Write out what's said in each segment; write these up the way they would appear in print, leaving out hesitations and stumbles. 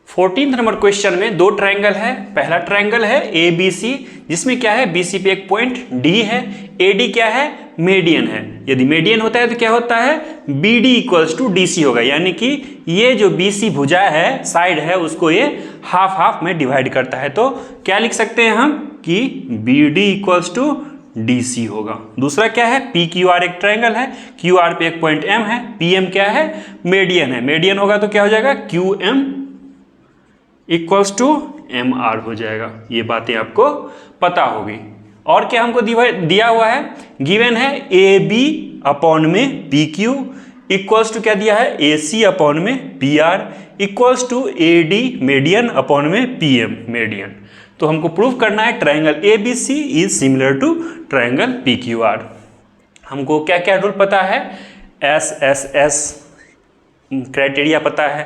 14 number question में दो triangle है। पहला ट्रायंगल है ABC, जिसमें क्या है BC पे एक पॉइंट D है, AD क्या है मीडियन है। यदि मीडियन होता है तो क्या होता है BD इक्वल्स टू DC होगा, यानी कि ये जो BC भुजा है साइड है उसको ये हाफ हाफ में डिवाइड करता है। तो क्या लिख सकते हैं हम कि BD इक्वल्स टू DC होगा। दूसरा क्या है PQR, एक ट्रायंगल है, QR पे एक पॉइंट M है, PM क्या है मीडियन है, मीडियन होगा तो क्या हो जाएगा QM इक्वल्स टू MR हो जाएगा। ये बातें आपको पता होगी। और क्या हमको दिया हुआ है, गिवन है AB अपॉन में PQ इक्वल्स टू क्या दिया है AC अपॉन में PR equals to AD median upon में PM मीडियन। तो हमको प्रूव करना है triangle ABC is similar to triangle PQR। हमको क्या क्या रूल पता है, SSS क्राइटेरिया पता है,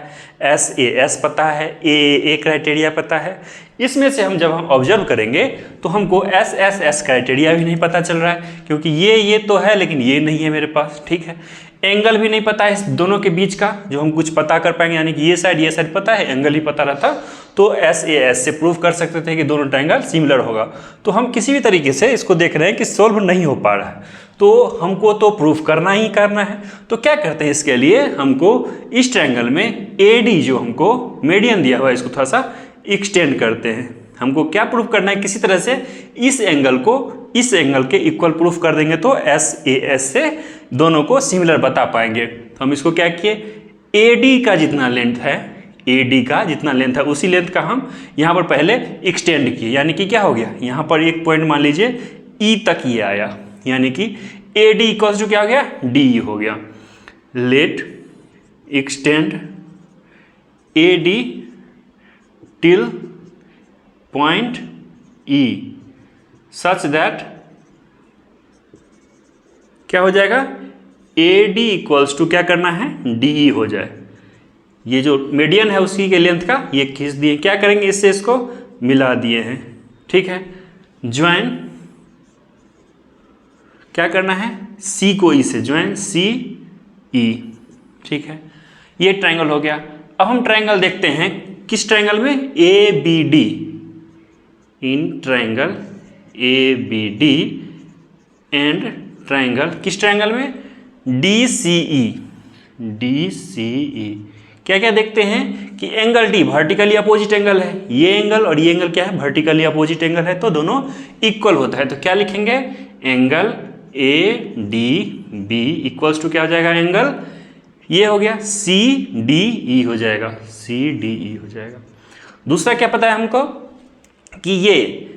SAS पता है, AAA क्राइटेरिया पता है। इसमें से हम जब हम ऑब्जर्व करेंगे तो हमको SSS क्राइटेरिया भी नहीं पता चल रहा है, क्योंकि ये तो है लेकिन ये नहीं है मेरे पास, ठीक है। एंगल भी नहीं पता है इस दोनों के बीच का, जो हम कुछ पता कर पाएंगे, यानी कि ये साइड पता है, एंगल ही पता रहता तो SAS से प्रूव कर सकते थे कि दोनों ट्रायंगल सिमिलर होगा। तो हम किसी भी तरीके से इसको देख रहे हैं कि सोल्व नहीं हो पा रहा है, तो हमको तो प्रूफ करना ही करना है। तो क्या करते हैं, इसके लिए हमको इस ट्रायंगल में AD जो हमको मीडियन दिया हुआ है इसको थोड़ा सा एक्सटेंड करते हैं। हमको क्या प्रूफ करना है, किसी तरह से इस एंगल को इस एंगल के इक्वल प्रूफ कर देंगे तो SAS से दोनों को सिमिलर बता पाएंगे। तो हम इसको क्या किए, AD का जितना लेंथ है, AD का जितना लेंथ है उसी लेंथ का हम यहाँ पर पहले एक्सटेंड किए, यानी कि क्या हो गया, यहाँ पर एक पॉइंट मान लीजिए E तक ये आया, यानी कि AD इक्वल्स टू क्या हो गया DE हो गया। Let extend AD till point E such that क्या हो जाएगा AD इक्वल्स टू क्या करना है DE हो जाए। ये जो मीडियन है उसी के लेंथ का ये खींच दिए, क्या करेंगे इससे इसको मिला दिए हैं, ठीक है। ज्वाइन क्या करना है C को E से ज्वाइन CE, ठीक है। ये ट्रायंगल हो गया। अब हम ट्रायंगल देखते हैं किस ट्रायंगल में, ABD, in triangle ABD and triangle किस ट्रायंगल में DCE। क्या क्या देखते हैं कि angle D vertically opposite angle है, ये एंगल और ये एंगल क्या है वर्टिकली अपोजिट एंगल है, तो दोनों इक्वल होता है। तो क्या लिखेंगे, एंगल ADB इक्वल्स टू क्या हो जाएगा, एंगल ये हो गया CDE हो जाएगा, CDE हो जाएगा। दूसरा क्या पता है हमको कि ये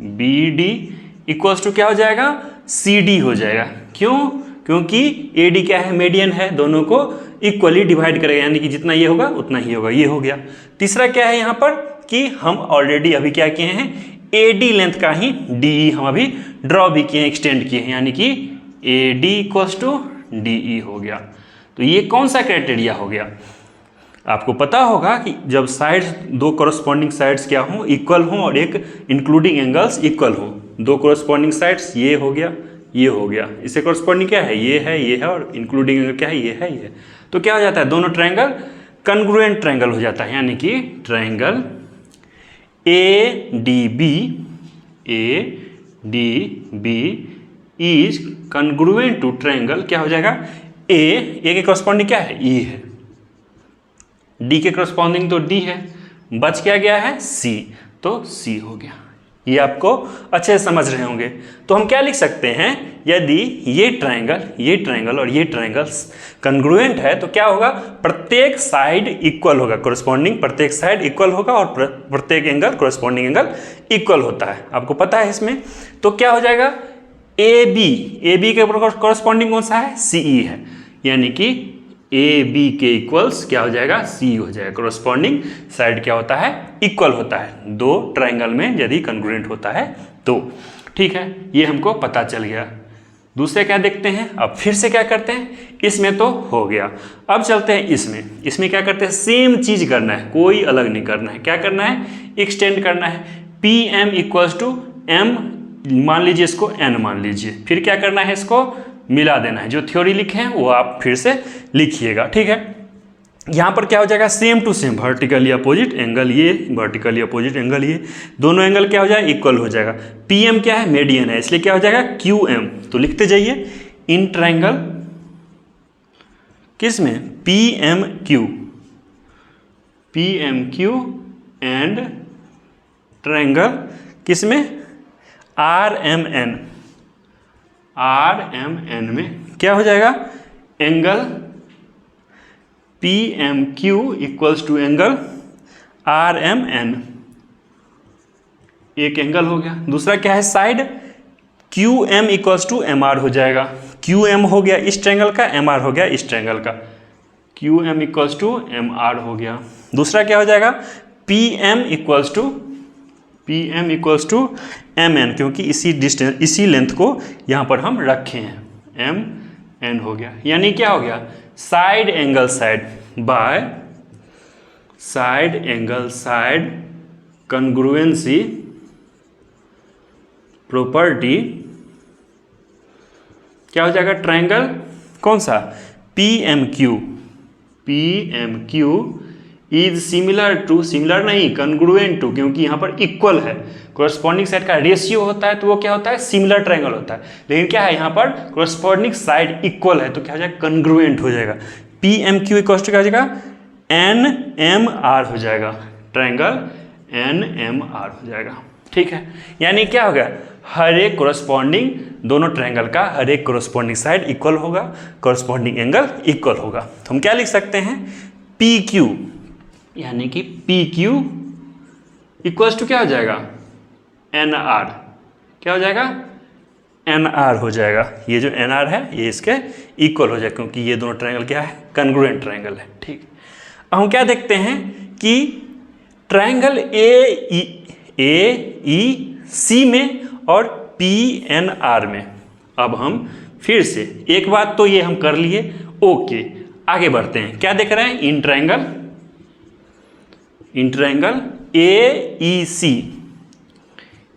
BD इक्वल्स टू क्या हो जाएगा CD हो जाएगा। क्यों, क्योंकि AD क्या है मीडियन है, दोनों को इक्वली डिवाइड करेगा, यानी कि जितना ये होगा उतना ही होगा, ये हो गया। तीसरा क्या है यहाँ पर कि हम ऑलरेडी अभी क्या किए हैं AD लेंथ का ही DE हम अभी ड्रॉ भी किए हैं, एक्सटेंड किए हैं, यानी कि AD इक्वल्स टू DE हो गया। तो ये कौन सा क्राइटेरिया हो गया, आपको पता होगा कि जब साइड्स दो कॉरस्पॉन्डिंग साइड्स क्या हों इक्वल हों और एक इंक्लूडिंग एंगल्स इक्वल हो, दो कॉरस्पॉन्डिंग साइड्स ये हो गया ये हो गया, इससे कॉरस्पॉन्डिंग क्या है ये है और इंक्लूडिंग एंगल क्या है ये है ये, तो क्या हो जाता है दोनों ट्रायंगल कन्ग्रुएंट ट्रायंगल हो जाता है, यानी कि triangle ADB is congruent to triangle क्या हो जाएगा A के कॉरस्पॉन्डिंग क्या है E है, D के कॉरस्पॉन्डिंग तो D है, बच क्या गया है C, तो C हो गया। ये आपको अच्छे से समझ रहे होंगे। तो हम क्या लिख सकते हैं, यदि ये ट्रायंगल और ये ट्रायंगल्स कन्ग्रुएंट है तो क्या होगा, प्रत्येक साइड इक्वल होगा, कॉरस्पॉन्डिंग प्रत्येक साइड इक्वल होगा और प्रत्येक एंगल कॉरस्पॉन्डिंग एंगल इक्वल होता है, आपको पता है इसमें। तो क्या हो जाएगा AB के कॉरस्पॉन्डिंग कौन सा है CE है, यानी कि AB के इक्वल्स क्या हो जाएगा C हो जाएगा। कॉरस्पॉन्डिंग साइड क्या होता है इक्वल होता है दो ट्रायंगल में यदि कन्ग्रुएंट होता है तो, ठीक है। ये हमको पता चल गया। दूसरे क्या देखते हैं, अब फिर से क्या करते हैं, इसमें तो हो गया, अब चलते हैं इसमें क्या करते हैं, सेम चीज करना है, कोई अलग नहीं करना है। क्या करना है, एक्सटेंड करना है, PM इक्वल्स टू M मान लीजिए, इसको N मान लीजिए, फिर क्या करना है, इसको मिला देना है। जो थ्योरी लिखे हैं वो आप फिर से लिखिएगा, ठीक है। यहाँ पर क्या हो जाएगा, same to same vertically opposite angle, ये वर्टिकली अपोजिट एंगल, ये दोनों एंगल क्या हो जाएगा, इक्वल हो जाएगा। पी एम क्या है, मीडियन है, इसलिए क्या हो जाएगा क्यू एम। तो लिखते जाइए इन ट्रायंगल किस में, P M Q and triangle किस में, आर एम एन में क्या हो जाएगा, angle P M Q equals to angle R M N, एक एंगल हो गया। दूसरा क्या है, side Q M equals to M R हो जाएगा। क्यू एम हो गया इस ट्रायंगल का, एम आर हो गया इस ट्रायंगल का, Q M equals to M R हो गया। दूसरा क्या हो जाएगा, P M equals to M N, क्योंकि इसी डिस्टेंस इसी लेंथ को यहाँ पर हम रखे हैं, एम एन हो गया। यानी क्या हो गया, side angle side by side angle side congruency property क्या हो जाएगा, ट्रायंगल कौन सा, P M Q is similar to, similar नहीं कॉन्ग्रुएंट टू, क्योंकि यहाँ पर इक्वल है, कोरस्पॉन्डिंग साइड का रेशियो होता है तो वो क्या होता है, सिमिलर ट्रायंगल होता है। लेकिन क्या है यहाँ पर कोरस्पॉन्डिंग साइड इक्वल है तो क्या हो जाएगा, कॉन्ग्रुएंट हो जाएगा। P M Q equal to क्या हो जाएगा, एन एम आर हो जाएगा, ट्रायंगल एन एम आर हो जाएगा। ठीक है, यानी क्या हो गया, हर एक कोरस्पॉन्डिंग दोनों ट्रायंगल का हर एक कोरस्पॉन्डिंग साइड इक्वल होगा, कोरस्पॉन्डिंग एंगल इक्वल होगा। तो हम क्या लिख सकते हैं, पी क्यू, यानी कि पी क्यू इक्वल्स टू क्या हो जाएगा, एन आर, क्या हो जाएगा, एन आर हो जाएगा। ये जो एन आर है ये इसके इक्वल हो जाएगा, क्योंकि ये दोनों ट्रायंगल क्या है, कॉन्ग्रुएंट ट्रायंगल है। ठीक, अब हम क्या देखते हैं कि ट्रायंगल ए ई सी में और पी एन आर में, अब हम फिर से एक बात तो ये हम कर लिए, ओके आगे बढ़ते हैं। क्या देख रहे हैं, इन ट्रायंगल ए ई सी,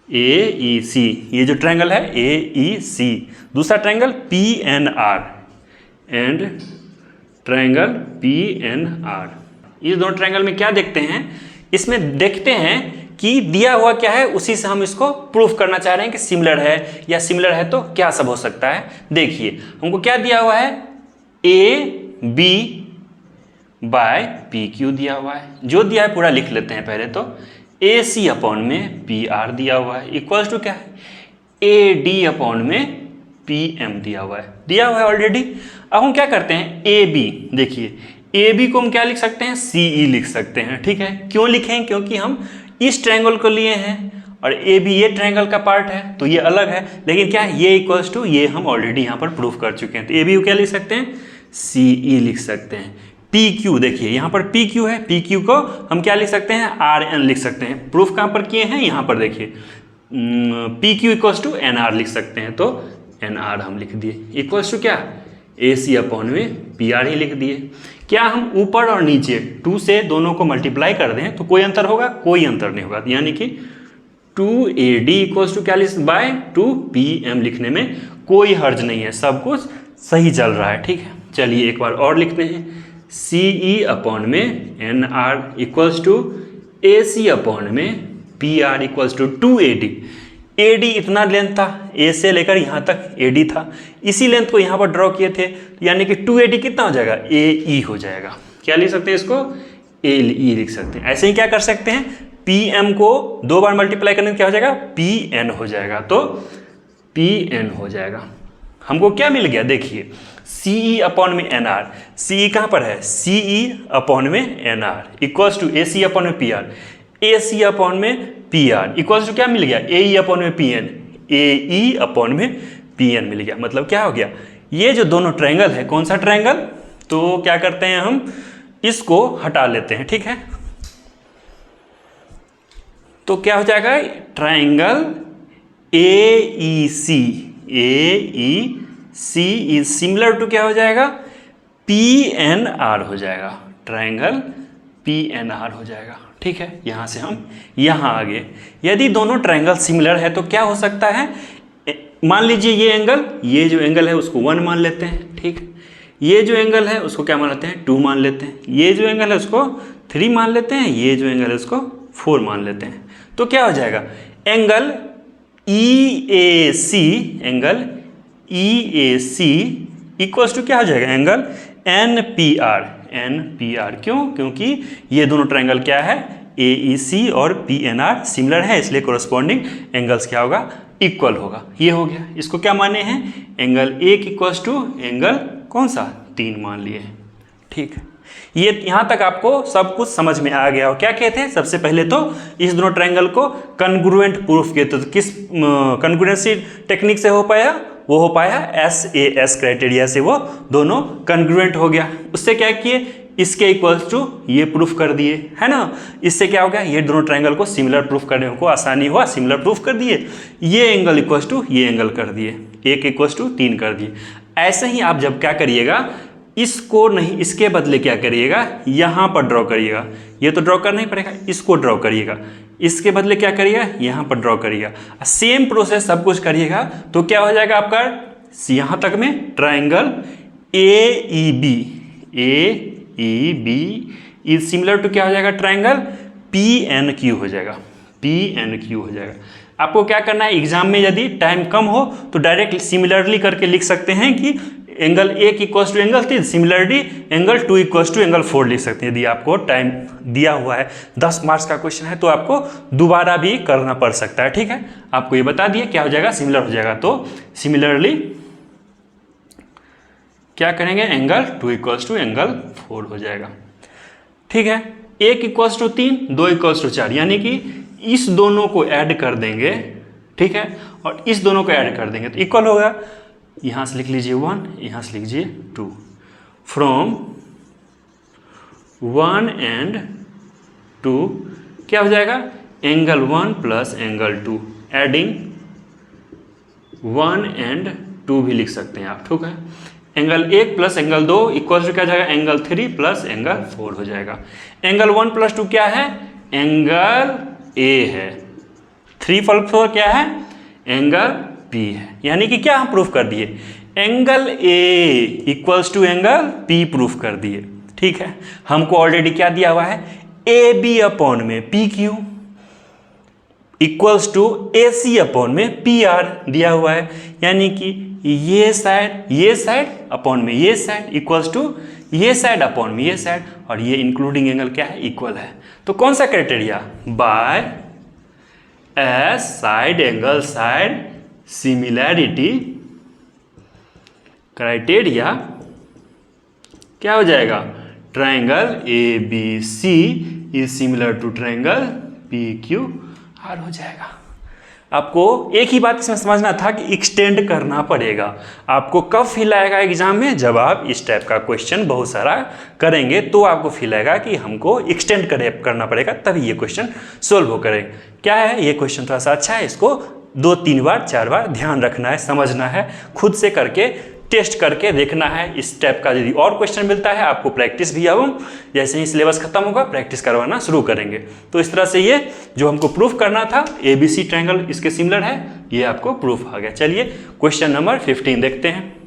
ये जो ट्रायंगल है ए ई सी, दूसरा triangle P N R and triangle P N R. इस दोनों ट्रायंगल में क्या देखते हैं, इसमें देखते हैं कि दिया हुआ क्या है, उसी से हम इसको प्रूफ करना चाह रहे हैं कि सिमिलर है, या सिमिलर है तो क्या सब हो सकता है। देखिए हमको क्या दिया हुआ है, A B by P Q दिया हुआ है, जो दिया है पूरा लिख लेते हैं पहले तो, ए सी अपॉन में पी आर दिया हुआ है इक्वल्स टू क्या है, ए डी अपॉन में पी एम दिया हुआ है ऑलरेडी। अब हम क्या करते हैं, ए बी, देखिए ए बी को हम क्या लिख सकते हैं, सी ई लिख सकते हैं। ठीक है, क्यों लिखें, क्योंकि हम इस ट्रायंगल को लिए हैं और ए बी ये ट्रायंगल का पार्ट है तो ये अलग है, लेकिन क्या है ये इक्वल्स टू, ये हम ऑलरेडी यहाँ पर प्रूफ कर चुके हैं। तो ए बी को क्या लिख सकते हैं, सी ई लिख सकते हैं। पी क्यू, देखिए यहाँ पर पी क्यू है, पी क्यू को हम क्या लिख सकते हैं, आर एन लिख सकते हैं। प्रूफ कहाँ पर किए हैं, यहाँ पर देखिए P Q equals to N R लिख सकते हैं, तो एन आर हम लिख दिए इक्वल्स टू क्या, ए सी अपॉन में पी आर ही लिख दिए। क्या हम ऊपर और नीचे 2 से दोनों को मल्टीप्लाई कर दें तो कोई अंतर होगा, कोई अंतर नहीं होगा, यानी कि 2AD इक्वल्स टू क्या बाय 2PM लिखने में कोई हर्ज नहीं है, सब कुछ सही चल रहा है। ठीक है, चलिए एक बार और लिखते हैं, CE अपॉन में NR equals to AC upon में PR equals to 2AD। AD इतना लेंथ था, A से लेकर यहाँ तक AD था, इसी लेंथ को यहाँ पर ड्रॉ किए थे, यानी कि 2AD कितना हो जाएगा, AE हो जाएगा। क्या लिख सकते हैं इसको, AE लिख सकते हैं। ऐसे ही क्या कर सकते हैं, PM को 2 बार मल्टीप्लाई करने में क्या हो जाएगा, PN हो जाएगा, तो PN हो जाएगा। हमको क्या मिल गया, देखिए CE अपॉन में NR, CE कहाँ पर है, CE अपॉन में NR equals to AC upon में PR, AC अपॉन में PR इक्वल्स टू क्या मिल गया, AE अपॉन में PN, AE अपॉन में PN मिल गया। मतलब क्या हो गया, ये जो दोनों ट्रायंगल है, कौन सा ट्रायंगल, तो क्या करते हैं हम इसको हटा लेते हैं। ठीक है, तो क्या हो जाएगा, triangle AEC is similar to क्या हो जाएगा, PNR हो जाएगा, ट्रायंगल PNR हो जाएगा। ठीक है, यहां से हम यहां आ गए। यदि दोनों ट्रायंगल सिमिलर है तो क्या हो सकता है, मान लीजिए ये एंगल, ये जो एंगल है उसको 1 मान लेते हैं। ठीक, ये जो एंगल है उसको क्या मान लेते हैं, 2 मान लेते हैं। ये जो एंगल है उसको 3 मान लेते हैं। ये जो एंगल है उसको 4 मान लेते हैं। तो क्या हो जाएगा, angle EAC, angle EAC equals to क्या हो जाएगा, एंगल NPR। NPR क्यों, क्योंकि ये दोनों ट्रायंगल क्या है, AEC और PNR सिमिलर है, इसलिए कोरस्पॉन्डिंग एंगल्स क्या होगा, इक्वल होगा। ये हो गया। इसको क्या माने हैं, एंगल 1 इक्वल्स टू एंगल कौन सा, 3 मान लिए हैं। ठीक है, ये यहाँ तक आपको सब कुछ समझ में आ गया हो। क्या कहते हैं, सबसे पहले तो इस दोनों ट्रायंगल को कन्ग्रुएंट प्रूफ किए। तो किस कन्ग्रुएंसी टेक्निक से हो पाया, वो हो पाया SAS क्राइटेरिया से, वो दोनों कन्ग्रुएंट हो गया। उससे क्या किए, इसके इक्वल्स टू ये प्रूफ कर दिए, है ना। इससे क्या हो गया, ये दोनों ट्रायंगल को सिमिलर प्रूफ करने को आसानी हुआ, सिमिलर प्रूफ कर दिए। ये एंगल इक्वल्स टू ये एंगल कर दिए, 1 इक्वल्स टू 3 कर दिए। ऐसे ही आप जब क्या करिएगा, इसको नहीं, इसके बदले क्या करिएगा, यहाँ पर ड्रॉ करिएगा। ये तो ड्रॉ करना ही पड़ेगा, इसको ड्रॉ करिएगा। इसके बदले क्या करिएगा, यहाँ पर ड्रॉ करिएगा। सेम प्रोसेस सब कुछ करिएगा तो क्या हो जाएगा आपका, यहाँ तक में triangle AEB is similar to क्या हो जाएगा, ट्रायंगल PNQ हो जाएगा, PNQ हो जाएगा। आपको क्या करना है, एग्जाम में यदि टाइम कम हो तो डायरेक्ट सिमिलरली करके लिख सकते हैं कि angle 1 equals to angle 3, similarly angle 2 equals to angle 4 लिख सकते हैं। यदि आपको टाइम दिया हुआ है, 10 मार्क्स का क्वेश्चन है, तो आपको दोबारा भी करना पड़ सकता है। ठीक है, आपको ये बता दिए क्या हो जाएगा, सिमिलर हो जाएगा। तो सिमिलरली क्या करेंगे, एंगल 2 इक्वल्स टू एंगल 4 हो जाएगा। ठीक है, 1 इक्वल्स टू 3, 2 इक्वल्स टू 4, यानी कि इस दोनों को ऐड कर देंगे। ठीक है, और इस दोनों को ऐड कर देंगे तो इक्वल होगा। यहाँ से लिख लीजिए 1, यहाँ से लीजिए 2। फ्रॉम 1 एंड 2 क्या हो जाएगा, angle 1 plus angle 2, adding 1 and 2 भी लिख सकते हैं आप। ठीक है, angle 1 plus angle 2 equal to क्या जाएगा, एंगल 3 प्लस एंगल 4 हो जाएगा। एंगल 1 प्लस 2 क्या है, एंगल A है। 3 प्लस 4 क्या है, एंगल P है। यानी कि क्या हम प्रूफ कर दिए, angle A equals to angle P proof कर दिए। ठीक है, हमको ऑलरेडी क्या दिया हुआ है, AB अपॉन में PQ equals to AC upon में PR दिया हुआ है। यानी कि ये साइड अपॉन में ये साइड इक्वल्स टू ये साइड अपॉन में ये साइड, और ये इंक्लूडिंग एंगल क्या है, इक्वल है। तो कौन सा criteria, by S side angle side similarity criteria क्या हो जाएगा, triangle ABC is similar to triangle PQR हो जाएगा। आपको एक ही बात इसमें समझना था कि एक्सटेंड करना पड़ेगा। आपको कब फील आएगा एग्जाम में, जब आप इस टाइप का क्वेश्चन बहुत सारा करेंगे तो आपको फील आएगा कि हमको एक्सटेंड करना पड़ेगा, तभी ये क्वेश्चन सोल्व हो करेगा। क्या है, ये क्वेश्चन थोड़ा सा अच्छा है, इसको 2-3 बार 4 बार ध्यान रखना है, समझना है, खुद से करके टेस्ट करके देखना है। इस टाइप का यदि और क्वेश्चन मिलता है आपको प्रैक्टिस भी, अब जैसे ही सिलेबस खत्म होगा प्रैक्टिस करवाना शुरू करेंगे। तो इस तरह से ये जो हमको प्रूफ करना था, ABC ट्रायंगल इसके सिमिलर है, ये आपको प्रूफ आ गया। चलिए क्वेश्चन नंबर 15 देखते हैं।